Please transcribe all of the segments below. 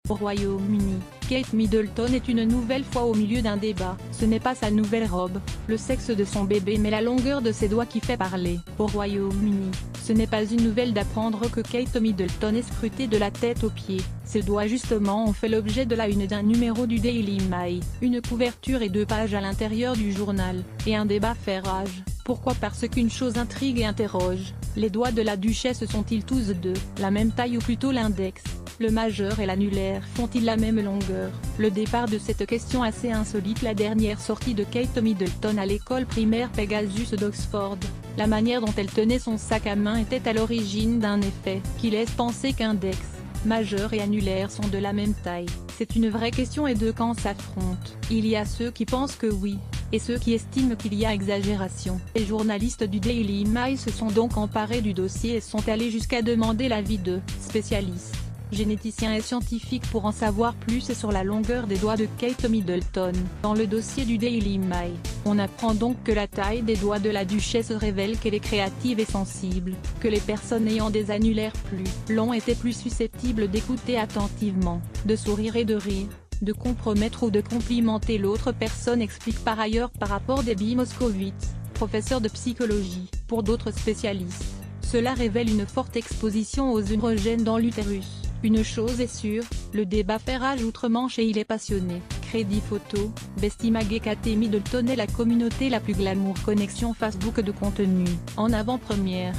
Au Royaume-Uni, Kate Middleton est une nouvelle fois au milieu d'un débat. Ce n'est pas sa nouvelle robe, le sexe de son bébé mais la longueur de ses doigts qui fait parler. Au Royaume-Uni, ce n'est pas une nouvelle d'apprendre que Kate Middleton est scrutée de la tête aux pieds. Ses doigts justement ont fait l'objet de la une d'un numéro du Daily Mail, une couverture et 2 pages à l'intérieur du journal, et un débat fait rage. Pourquoi? Parce qu'une chose intrigue et interroge. Les doigts de la duchesse sont-ils tous de la même taille ou plutôt l'index, le majeur et l'annulaire font-ils la même longueur? Le départ de cette question assez insolite, la dernière sortie de Kate Middleton à l'école primaire Pegasus d'Oxford. La manière dont elle tenait son sac à main était à l'origine d'un effet qui laisse penser qu'index, majeur et annulaire sont de la même taille. C'est une vraie question et deux camps s'affrontent. Il y a ceux qui pensent que oui, et ceux qui estiment qu'il y a exagération. Les journalistes du Daily Mail se sont donc emparés du dossier et sont allés jusqu'à demander l'avis de spécialistes, généticiens et scientifiques pour en savoir plus sur la longueur des doigts de Kate Middleton. Dans le dossier du Daily Mail, on apprend donc que la taille des doigts de la duchesse révèle qu'elle est créative et sensible, que les personnes ayant des annulaires plus longs étaient plus susceptibles d'écouter attentivement, de sourire et de rire, de compromettre ou de complimenter l'autre personne, explique par ailleurs par rapport Debbie Moscovitz, professeur de psychologie. Pour d'autres spécialistes, cela révèle une forte exposition aux androgènes dans l'utérus. Une chose est sûre, le débat fait rage outre-Manche et il est passionné. Crédit photo, Bestie Mag et Kate Middleton est la communauté la plus glamour. Connexion Facebook de contenu, en avant-première.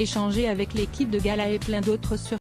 Échangez avec l'équipe de Gala et plein d'autres sur